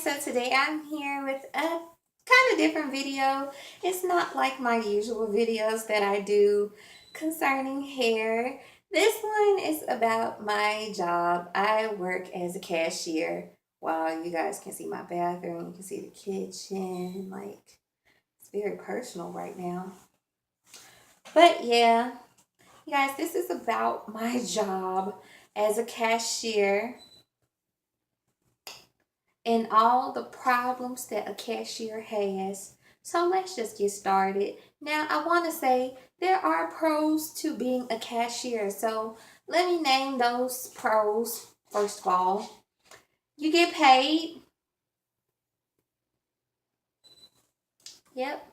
so today I'm here with a kind of different video. It's not like my usual videos that I do concerning hair. This one is about my job. I work as a cashier. Wow, you guys can see my bathroom, you can see the kitchen. Like, it's very personal right now. But yeah, you guys, this is about my job as a cashier and all the problems that a cashier has. So let's just get started. Now, I want to say there are pros to being a cashier. So let me name those pros. First of all, you get paid. Yep.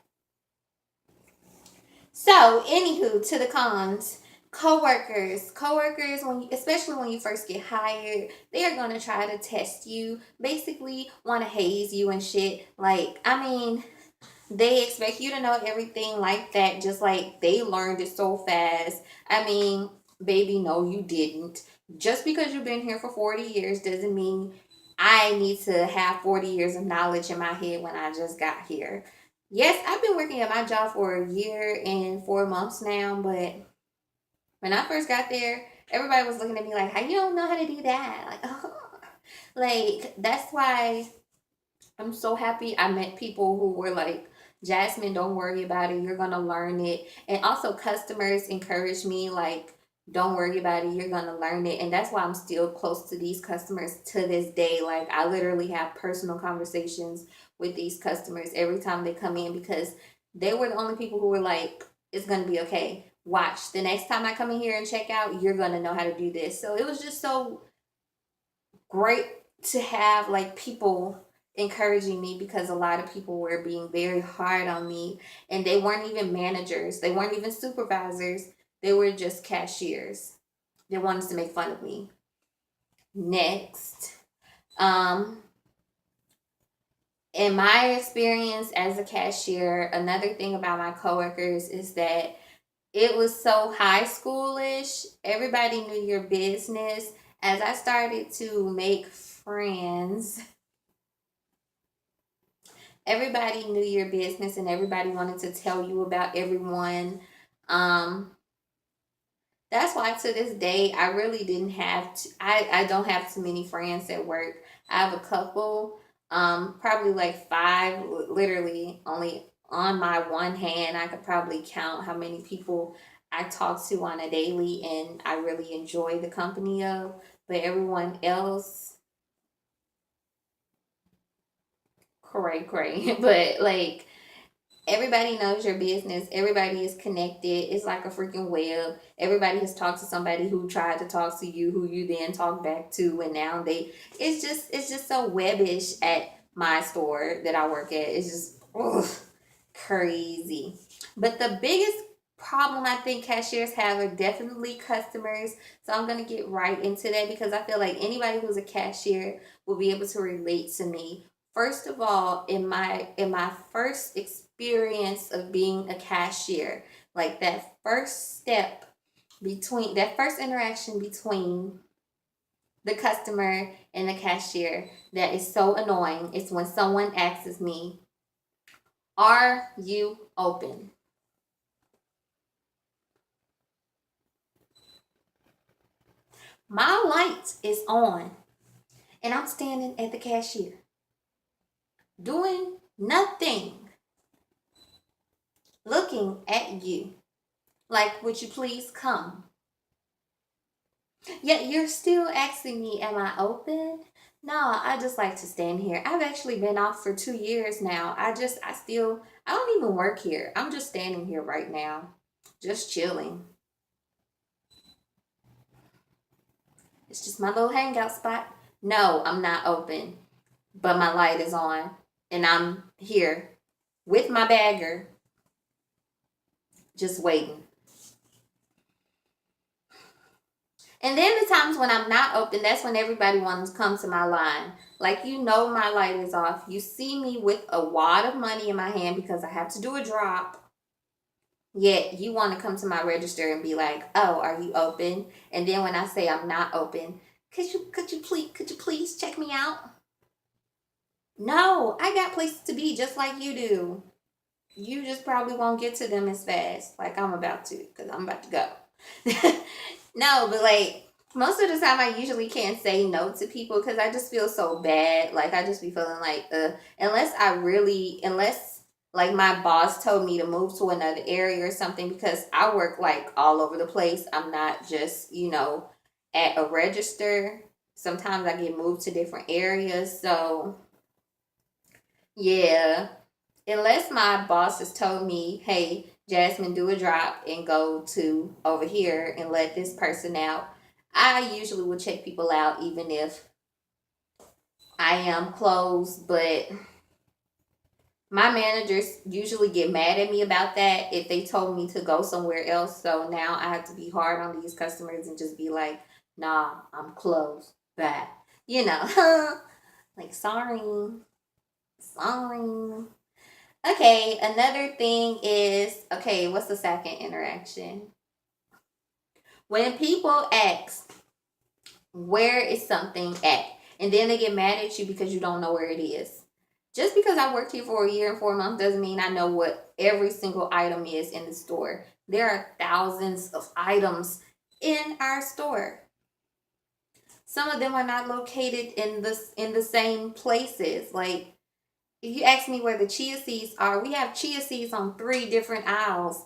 So, anywho, to the cons. Coworkers, when you, especially when you first get hired, they are gonna try to test you. Basically, want to haze you and shit. Like, I mean, they expect you to know everything like that, just like they learned it so fast. I mean, baby, no, you didn't. Just because you've been here for 40 years doesn't mean I need to have 40 years of knowledge in my head when I just got here. Yes, I've been working at my job for a year and 4 months now, but when I first got there, everybody was looking at me like, how you don't know how to do that? Like, oh. Like, that's why I'm so happy I met people who were like, Jasmine, don't worry about it. You're going to learn it. And also, customers encourage me, like, don't worry about it. You're going to learn it. And that's why I'm still close to these customers to this day. Like, I literally have personal conversations with these customers every time they come in because they were the only people who were like, it's going to be okay. Watch. The next time I come in here and check out, you're going to know how to do this. So it was just so great to have like people encouraging me because a lot of people were being very hard on me and they weren't even managers, they weren't even supervisors, they were just cashiers. They wanted to make fun of me. Next, um in my experience as a cashier, another thing about my coworkers is that it was so high schoolish. Everybody knew your business. As I started to make friends, everybody knew your business and everybody wanted to tell you about everyone. Um, that's why to this day I really didn't have to, I don't have too many friends at work. I have a couple, probably like five, literally only on my one hand. I could probably count how many people I talk to on a daily and I really enjoy the company of. But everyone else, cray. But like everybody knows your business. Everybody is connected. It's like a freaking web. Everybody has talked to somebody who tried to talk to you, who you then talk back to, and now they. It's just so webbish at my store that I work at. It's just ugh, crazy. But the biggest problem I think cashiers have are definitely customers. So I'm gonna get right into that because I feel like anybody who's a cashier will be able to relate to me. First of all, in my first experience of being a cashier, like that first step between that first interaction between the customer and the cashier that is so annoying is when someone asks me, "Are you open?" My light is on and I'm standing at the cashier doing nothing, looking at you like, would you please come? Yet you're still asking me, am I open? No, I just like to stand here. I've actually been off for 2 years now. I don't even work here. I'm just standing here right now, just chilling. It's just my little hangout spot. No, I'm not open, but my light is on and I'm here with my bagger, just waiting. And then the times when I'm not open, that's when everybody wants to come to my line. Like, you know, my light is off. You see me with a wad of money in my hand because I have to do a drop. Yet you want to come to my register and be like, "Oh, are you open?" And then when I say I'm not open, could you please check me out? No, I got places to be just like you do. You just probably won't get to them as fast like I'm about to, because I'm about to go. No, but like most of the time, I usually can't say no to people because I just feel so bad. Like I just be feeling like, unless like my boss told me to move to another area or something, because I work like all over the place. I'm not just, at a register. Sometimes I get moved to different areas. So yeah, unless my boss has told me, hey, Jasmine, do a drop and go to over here and let this person out, I usually will check people out even if I am closed. But my managers usually get mad at me about that if they told me to go somewhere else. So now I have to be hard on these customers and just be like, nah, I'm closed. Bye. You know, like, sorry. Sorry. Okay, another thing is, okay, what's the second interaction? When people ask, where is something at? And then they get mad at you because you don't know where it is. Just because I worked here for a year and 4 months doesn't mean I know what every single item is in the store. There are thousands of items in our store. Some of them are not located in the same places. Like, if you ask me where the chia seeds are, we have chia seeds on 3 different aisles.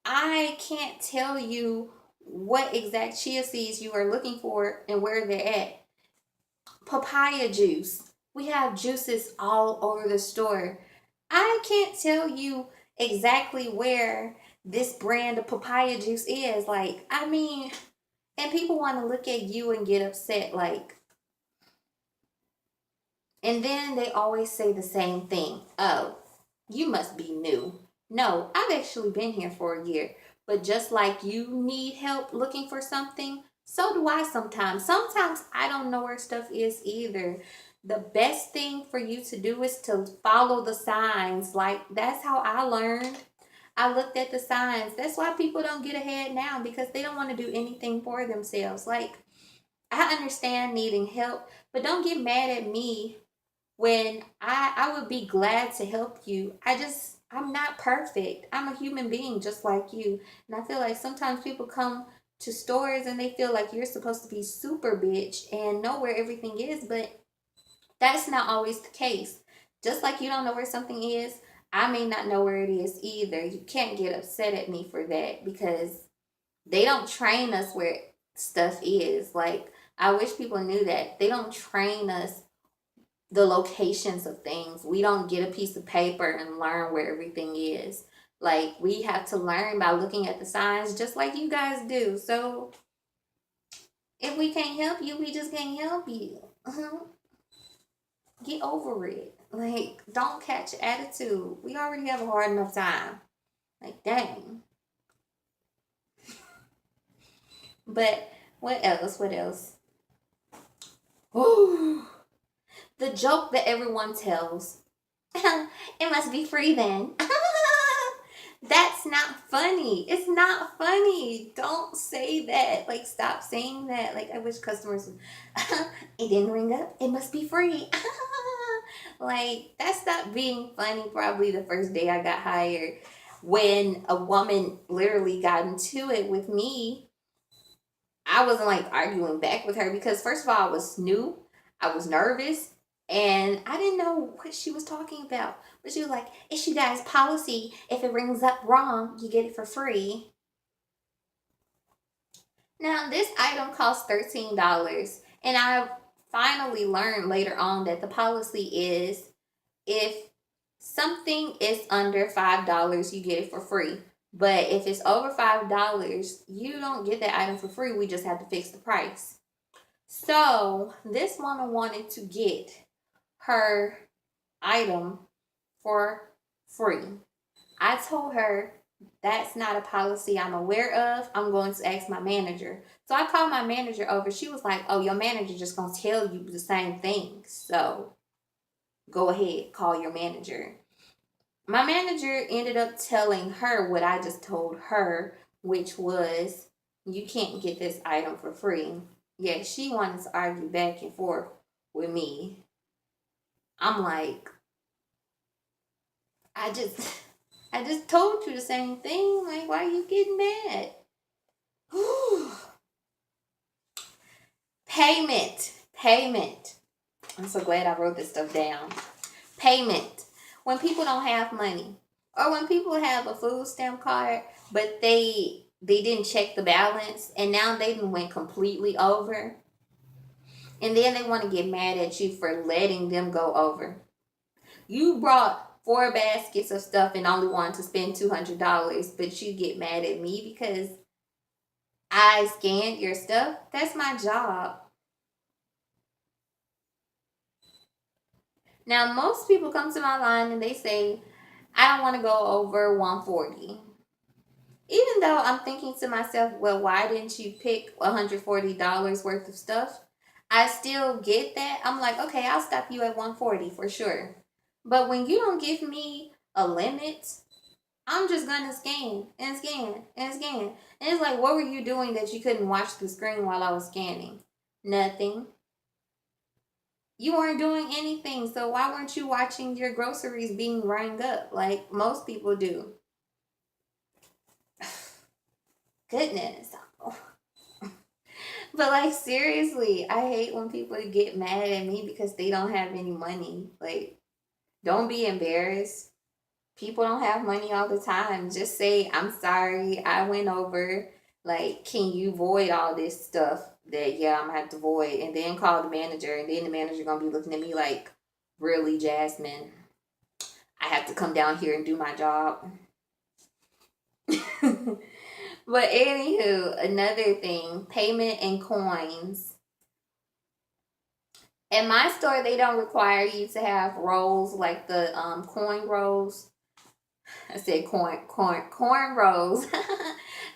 I can't tell you what exact chia seeds you are looking for and where they're at. Papaya juice. We have juices all over the store. I can't tell you exactly where this brand of papaya juice is. Like, I mean, and people want to look at you and get upset. Like, and then they always say the same thing. Oh, you must be new. No, I've actually been here for a year. But just like you need help looking for something, so do I sometimes. Sometimes I don't know where stuff is either. The best thing for you to do is to follow the signs. Like, that's how I learned. I looked at the signs. That's why people don't get ahead now, because they don't want to do anything for themselves. Like, I understand needing help, but don't get mad at me when I would be glad to help you. I'm not perfect. I'm a human being just like you. And I feel like sometimes people come to stores and they feel like you're supposed to be super bitch and know where everything is, but that's not always the case. Just like you don't know where something is, I may not know where it is either. You can't get upset at me for that, because they don't train us where stuff is. Like, I wish people knew that. They don't train us the locations of things. We don't get a piece of paper and learn where everything is. Like, we have to learn by looking at the signs just like you guys do. So if we can't help you, we just can't help you. Get over it. Like, don't catch attitude. We already have a hard enough time. Like, dang. But what else? What else? Ooh, the joke that everyone tells. It must be free then. That's not funny. It's not funny. Don't say that. Like, stop saying that. Like, I wish customers would, it didn't ring up. It must be free. Like, that stopped being funny probably the first day I got hired, when a woman literally got into it with me. I wasn't like arguing back with her because, first of all, I was new, I was nervous, and I didn't know what she was talking about. But she was like, it's you guys' policy. If it rings up wrong, you get it for free. Now, this item costs $13, and I finally learned later on that the policy is, if something is under $5, you get it for free. But if it's over $5, you don't get that item for free. We just have to fix the price. So this woman wanted to get her item for free. I told her that's not a policy I'm aware of. I'm going to ask my manager. So I called my manager over. She was like, oh, your manager just going to tell you the same thing. So go ahead, call your manager. My manager ended up telling her what I just told her, which was, you can't get this item for free. Yeah, she wanted to argue back and forth with me. I'm like, I just I just told you the same thing. Like, why are you getting mad? Payment. I'm so glad I wrote this stuff down. Payment. When people don't have money, or when people have a food stamp card, but they didn't check the balance, and now they went completely over, and then they want to get mad at you for letting them go over. You brought 4 baskets of stuff and only wanted to spend $200, but you get mad at me because I scanned your stuff. That's my job. Now, most people come to my line and they say, I don't want to go over 140. Even though I'm thinking to myself, well, why didn't you pick $140 worth of stuff? I still get that. I'm like, okay, I'll stop you at 140 for sure. But when you don't give me a limit, I'm just gonna scan and scan and scan. And it's like, what were you doing that you couldn't watch the screen while I was scanning? Nothing. You weren't doing anything, so why weren't you watching your groceries being rang up like most people do? Goodness. But like seriously, I hate when people get mad at me because they don't have any money. Like, don't be embarrassed. People don't have money all the time. Just say, I'm sorry, I went over. Like, can you void all this stuff that, yeah, I'm gonna have to void? And then call the manager, and then the manager gonna be looking at me like, really, Jasmine? I have to come down here and do my job. But anywho, another thing, payment in coins. In my store, they don't require you to have rolls like the coin rolls. I said corn rolls.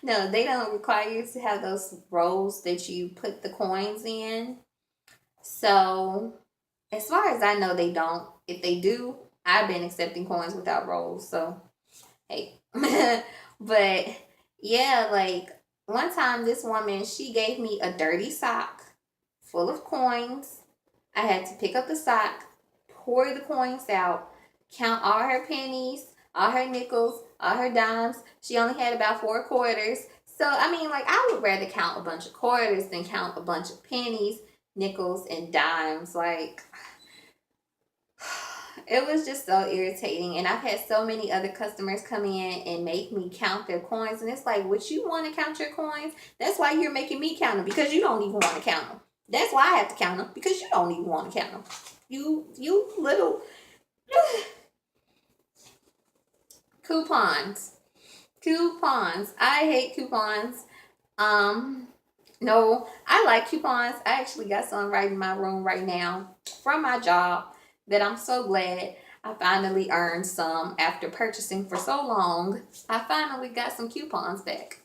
No, they don't require you to have those rolls that you put the coins in. So, as far as I know, they don't. If they do, I've been accepting coins without rolls. So, hey. But yeah, like one time this woman, she gave me a dirty sock full of coins. I had to pick up the sock, pour the coins out, count all her pennies, all her nickels, all her dimes. She only had about 4 quarters. So, I mean, like, I would rather count a bunch of quarters than count a bunch of pennies, nickels, and dimes. Like, it was just so irritating. And I've had so many other customers come in and make me count their coins. And it's like, would you want to count your coins? That's why you're making me count them, because you don't even want to count them. That's why I have to count them, because you don't even want to count them. You little coupons. I hate coupons. No, I like coupons. I actually got some right in my room right now from my job that I'm so glad I finally earned some after purchasing for so long. I finally got some coupons back.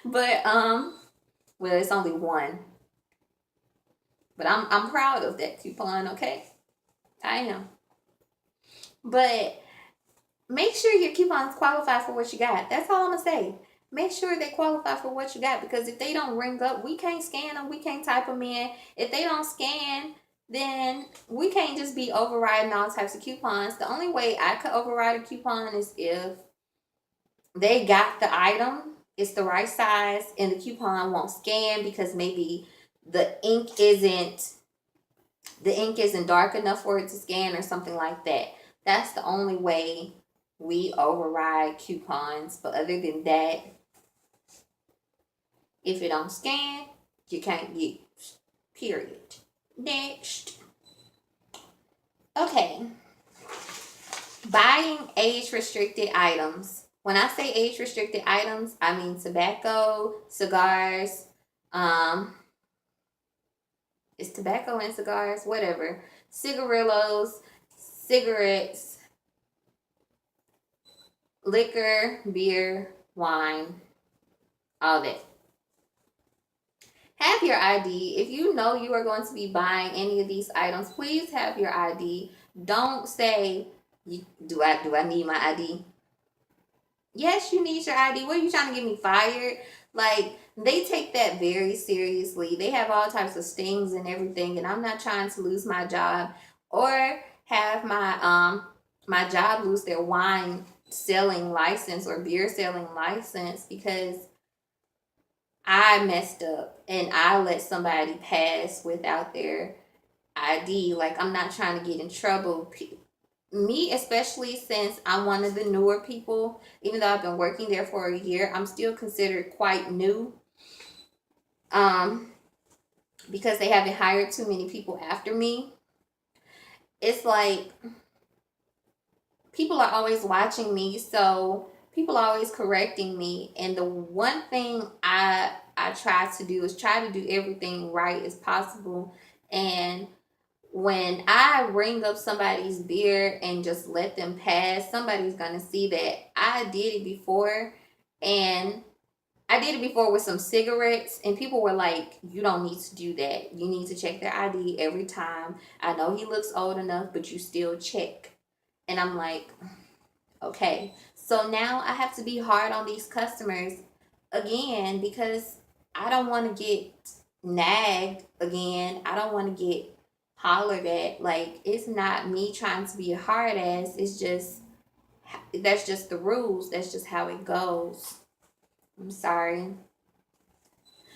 But well, it's only one. But I'm proud of that coupon, okay? I am. But make sure your coupons qualify for what you got. That's all I'm gonna say. Make sure they qualify for what you got, because if they don't ring up, we can't scan them. We can't type them in. If they don't scan, then we can't just be overriding all types of coupons. The only way I could override a coupon is if they got the item, it's the right size, and the coupon won't scan because maybe the ink isn't dark enough for it to scan or something like that. That's the only way we override coupons. But other than that, if it don't scan, you can't use. Period. Next. Okay. Buying age restricted items. When I say age restricted items, I mean tobacco, cigars, it's tobacco and cigars, whatever. Cigarillos, cigarettes, liquor, beer, wine, all that. Have your ID. If you know you are going to be buying any of these items, please have your ID. Don't say, do I need my ID? Yes, you need your ID. What are you trying to get me fired? Like, they take that very seriously. They have all types of stings and everything, and I'm not trying to lose my job or have my job lose their wine selling license or beer selling license because I messed up and I let somebody pass without their ID. Like, I'm not trying to get in trouble. Me, especially since I'm one of the newer people, even though I've been working there for a year, I'm still considered quite new. Um, because they haven't hired too many people after me. It's like people are always watching me, so people are always correcting me. And the one thing I try to do is try to do everything right as possible. And when I ring up somebody's beer and just let them pass, somebody's gonna see that I did it before, and I did it before with some cigarettes, and people were like, "You don't need to do that. You need to check their ID every time. I know he looks old enough, but you still check." And I'm like, okay. So now I have to be hard on these customers again because I don't want to get nagged again. I don't want to get hollered at. Like, it's not me trying to be a hard ass. It's just, that's just the rules. That's just how it goes. I'm sorry.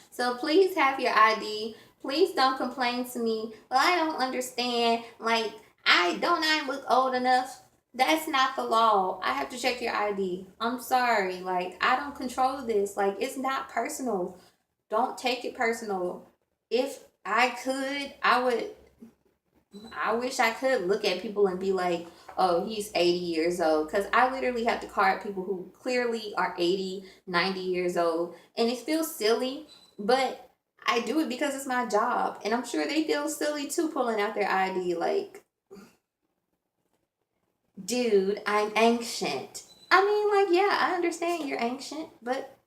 So please have your ID. Please don't complain to me. Well, I don't understand. Like, I look old enough. That's not the law. I have to check your ID. I'm sorry. Like, I don't control this. Like, it's not personal. Don't take it personal. If I could, I wish I could look at people and be like, oh, he's 80 years old. Because I literally have to card people who clearly are 80, 90 years old. And it feels silly, but I do it because it's my job. And I'm sure they feel silly too, pulling out their ID. Like, dude, I'm ancient. I mean, like, yeah, I understand you're ancient, but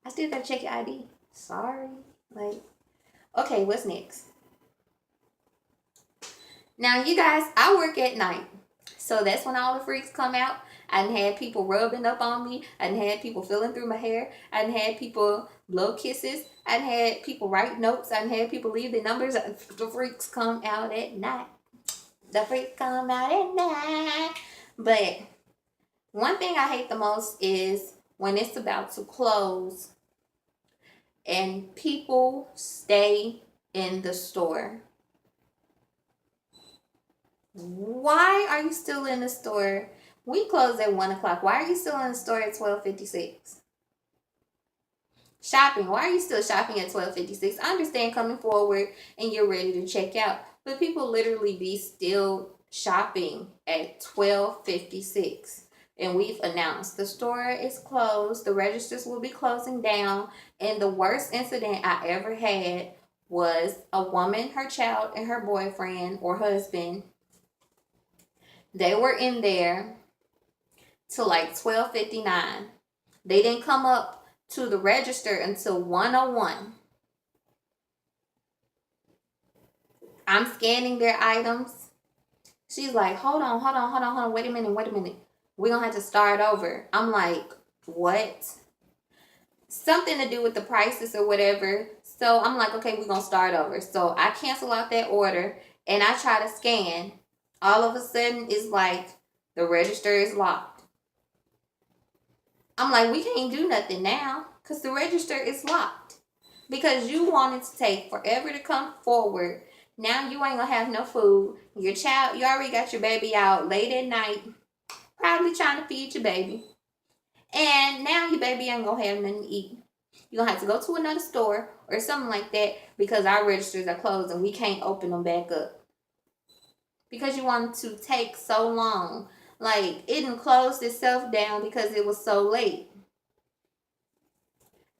I still gotta check your ID. Sorry. Like, okay, what's next? Now, you guys, I work at night. So that's when all the freaks come out. I done had people rubbing up on me. I done had people feeling through my hair. I done had people blow kisses. I done had people write notes. I done had people leave their numbers. The freaks come out at night. The freaks come out at night. But one thing I hate the most is when it's about to close and people stay in the store. Why are you still in the store? We close at 1 o'clock. Why are you still in the store at 12:56? Shopping. Why are you still shopping at 12:56? I understand coming forward and you're ready to check out, but people literally be still shopping at 12:56. And we've announced the store is closed. The registers will be closing down. And the worst incident I ever had was a woman, her child, and her boyfriend or husband. They were in there till like 12:59. They didn't come up to the register until 1:01. I'm scanning their items. She's like, hold on, wait a minute. We're gonna have to start over. I'm like, what? Something to do with the prices or whatever. So I'm like, okay, we're gonna start over. So I cancel out that order and I try to scan. All of a sudden it's like the register is locked. I'm like, we can't do nothing now because the register is locked. Because you wanted to take forever to come forward. Now you ain't gonna have no food. Your child, you already got your baby out late at night, probably trying to feed your baby. And now your baby ain't gonna have nothing to eat. You're gonna have to go to another store or something like that because our registers are closed and we can't open them back up. Because you wanted to take so long. Like, it didn't close itself down because it was so late.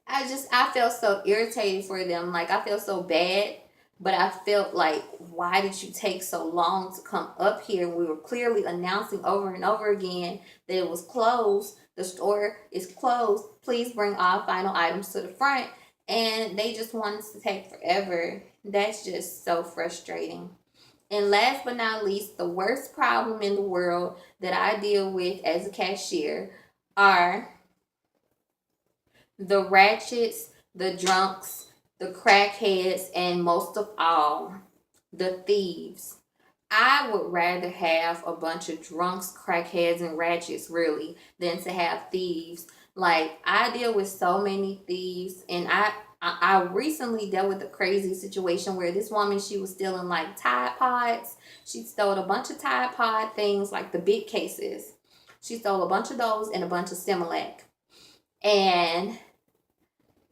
I felt so irritated for them. Like, I felt so bad, but I felt like, why did you take so long to come up here? We were clearly announcing over and over again that it was closed. The store is closed. Please bring all final items to the front. And they just wanted to take forever. That's just so frustrating. And last but not least, the worst problem in the world that I deal with as a cashier are the ratchets, the drunks, the crackheads, and most of all, the thieves. I would rather have a bunch of drunks, crackheads, and ratchets, really, than to have thieves. Like, I deal with so many thieves, and I recently dealt with a crazy situation where this woman, she was stealing like Tide Pods. She stole a bunch of Tide Pod things, like the big cases. She stole a bunch of those and a bunch of Similac. And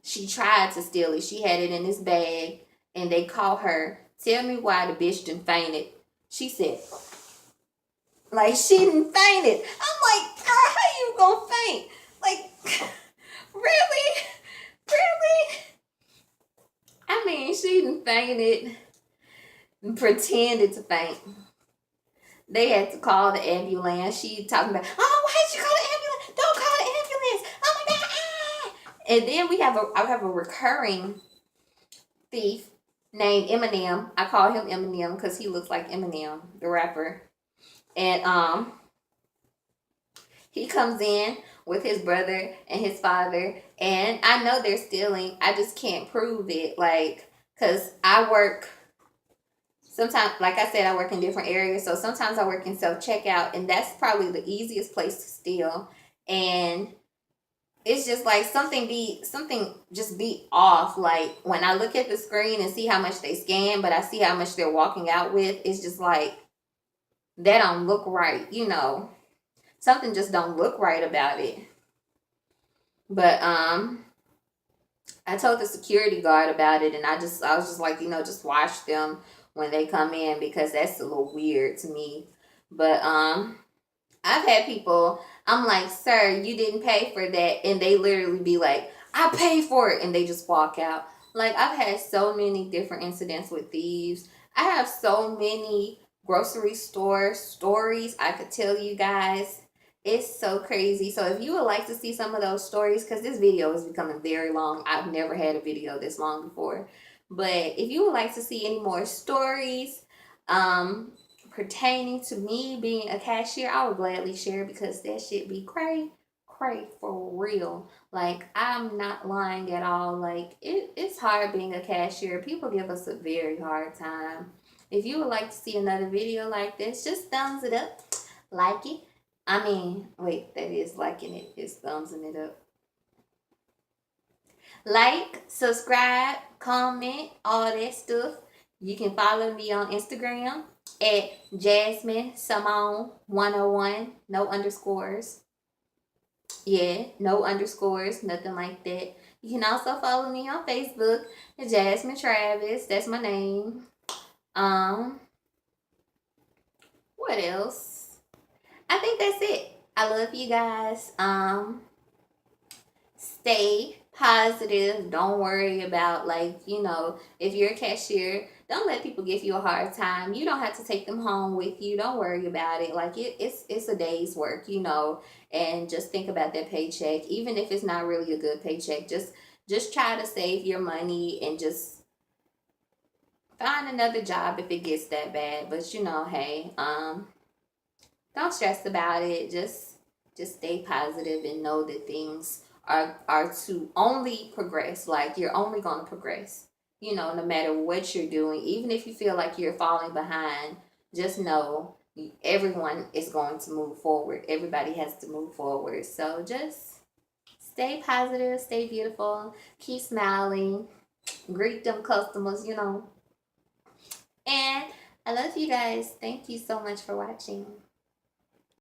she tried to steal it. She had it in this bag, and they called her. Tell me why the bitch done fainted. She said, like, she didn't faint it. I'm like, girl, how you gonna faint? Like, really? Really? I mean, she didn't faint it and pretended to faint. They had to call the ambulance. She talking about, oh, why did you call the ambulance? Don't call the ambulance. Oh my God. Ah. And then I have a recurring thief named Eminem. I call him Eminem because he looks like Eminem, the rapper. And he comes in with his brother and his father, and I know they're stealing. I just can't prove it, like, cause I work. Sometimes, like I said, I work in different areas, so sometimes I work in self checkout, and that's probably the easiest place to steal. And it's just like something just be off. Like when I look at the screen and see how much they scan, but I see how much they're walking out with, it's just like that don't look right, you know. Something just don't look right about it. But I told the security guard about it, and I was just like, just watch them when they come in, because that's a little weird to me. But I've had people, I'm like, sir, you didn't pay for that, and they literally be like, I paid for it, and they just walk out. Like, I've had so many different incidents with thieves. I have so many grocery store stories I could tell you guys. It's so crazy. So if you would like to see some of those stories, because this video is becoming very long. I've never had a video this long before. But if you would like to see any more stories pertaining to me being a cashier, I would gladly share, because that shit be cray for real. Like, I'm not lying at all. Like, it's hard being a cashier. People give us a very hard time. If you would like to see another video like this, just thumbs it up, like it. I mean, wait, that is liking it. It's thumbsing it up. Like, subscribe, comment, all that stuff. You can follow me on Instagram at Jasmine Simone 101. No underscores. Yeah, no underscores, nothing like that. You can also follow me on Facebook, Jasmine Travis. That's my name. What else? I think that's it. I love you guys. Stay positive. Don't worry about, like, if you're a cashier, don't let people give you a hard time. You don't have to take them home with you. Don't worry about it. Like, it's a day's work, and just think about that paycheck. Even if it's not really a good paycheck, just try to save your money and just find another job if it gets that bad. But hey, don't stress about it. Just stay positive and know that things are to only progress. Like, you're only going to progress, no matter what you're doing. Even if you feel like you're falling behind, just know everyone is going to move forward. Everybody has to move forward. So just stay positive, stay beautiful, keep smiling, greet them customers, and I love you guys. Thank you so much for watching.